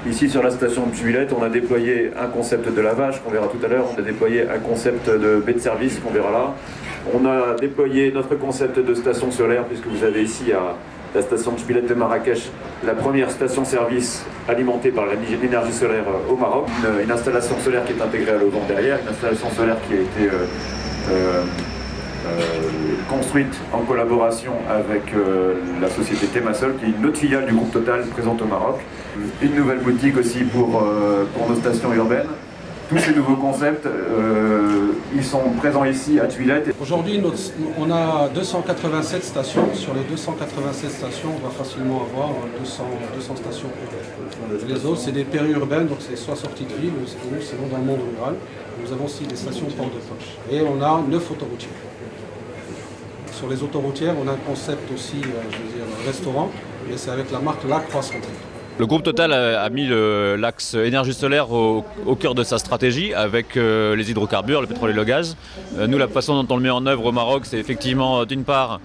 Ici sur la station de Jubilette, on a déployé un concept de lavage qu'on verra tout à l'heure, on a déployé un concept de baie de service qu'on verra là. On a déployé notre concept de station solaire, puisque vous avez ici à la station de Jubilette de Marrakech la première station-service alimentée par l'énergie solaire au Maroc. Une installation solaire qui est intégrée à l'auvent derrière, une installation solaire qui a été construite en collaboration avec la société Temasol, qui est une autre filiale du groupe Total présente au Maroc. Une nouvelle boutique aussi pour nos stations urbaines. Tous ces nouveaux concepts, ils sont présents ici à Jubilette. Aujourd'hui, on a 287 stations. Sur les 287 stations, on va facilement avoir 200 stations. Les autres, c'est des périurbaines, donc c'est soit sorties de ville, ou sinon dans le monde rural. Nous avons aussi des stations porte de poche. Et on a 9 autoroutières. Sur les autoroutières, on a un concept aussi, restaurant, mais c'est avec la marque La Croissante. Le groupe Total a mis l'axe énergie solaire au cœur de sa stratégie avec les hydrocarbures, le pétrole et le gaz. Nous, la façon dont on le met en œuvre au Maroc, c'est effectivement d'une part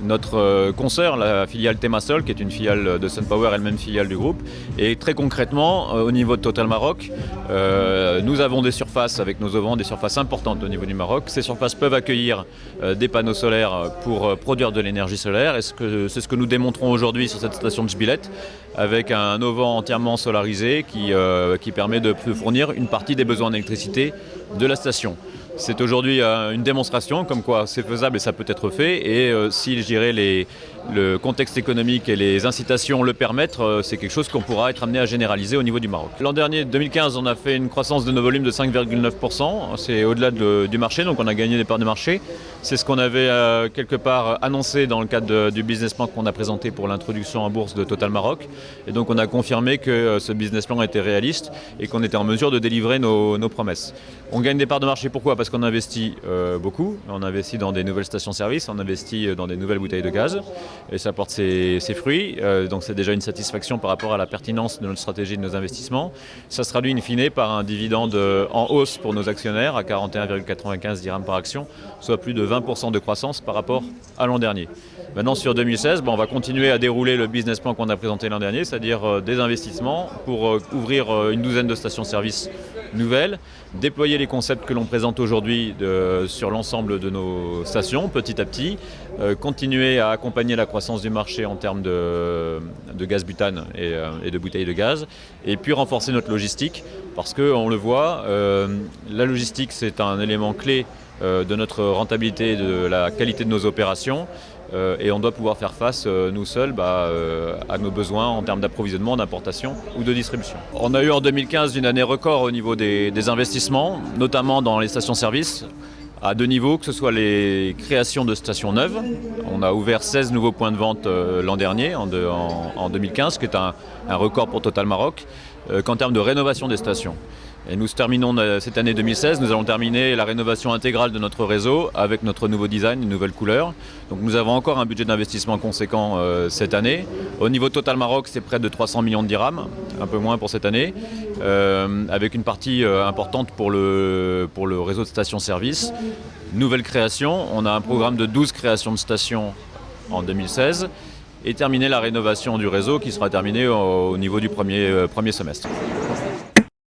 notre consoeur, la filiale Temasol, qui est une filiale de SunPower, elle-même filiale du groupe. Et très concrètement, au niveau de Total Maroc, nous avons des surfaces avec nos auvents, des surfaces importantes au niveau du Maroc. Ces surfaces peuvent accueillir des panneaux solaires pour produire de l'énergie solaire. Et c'est ce que nous démontrons aujourd'hui sur cette station de Jubilette, avec un auvent entièrement solarisé qui permet de fournir une partie des besoins d'électricité de la station. C'est aujourd'hui une démonstration comme quoi c'est faisable et ça peut être fait. Et si je dirais le contexte économique et les incitations le permettent, c'est quelque chose qu'on pourra être amené à généraliser au niveau du Maroc. L'an dernier, 2015, on a fait une croissance de nos volumes de 5,9%. C'est au-delà du marché, donc on a gagné des parts de marché. C'est ce qu'on avait quelque part annoncé dans le cadre du business plan qu'on a présenté pour l'introduction en bourse de Total Maroc. Et donc on a confirmé que ce business plan était réaliste et qu'on était en mesure de délivrer nos promesses. On gagne des parts de marché, pourquoi ? Parce qu'on investit beaucoup. On investit dans des nouvelles stations-service, on investit dans des nouvelles bouteilles de gaz. Et ça porte ses fruits, donc c'est déjà une satisfaction par rapport à la pertinence de notre stratégie de nos investissements. Ça se traduit in fine par un dividende en hausse pour nos actionnaires à 41,95 dirhams par action, soit plus de 20% de croissance par rapport à l'an dernier. Maintenant sur 2016, on va continuer à dérouler le business plan qu'on a présenté l'an dernier, c'est-à-dire des investissements pour ouvrir une douzaine de stations-service nouvelles, déployer les concepts que l'on présente aujourd'hui sur l'ensemble de nos stations petit à petit, continuer à accompagner la croissance du marché en termes de gaz butane et de bouteilles de gaz, et puis renforcer notre logistique parce qu'on le voit, la logistique c'est un élément clé de notre rentabilité et de la qualité de nos opérations. Et on doit pouvoir faire face, nous seuls, à nos besoins en termes d'approvisionnement, d'importation ou de distribution. On a eu en 2015 une année record au niveau des investissements, notamment dans les stations-service, à deux niveaux, que ce soit les créations de stations neuves. On a ouvert 16 nouveaux points de vente l'an dernier, en 2015, ce qui est un record pour Total Maroc, qu'en termes de rénovation des stations. Et nous terminons cette année 2016, nous allons terminer la rénovation intégrale de notre réseau avec notre nouveau design, une nouvelle couleur. Donc nous avons encore un budget d'investissement conséquent cette année. Au niveau Total Maroc, c'est près de 300 millions de dirhams, un peu moins pour cette année, avec une partie importante pour le réseau de stations-service. Nouvelle création, on a un programme de 12 créations de stations en 2016 et terminer la rénovation du réseau qui sera terminée au niveau du premier semestre.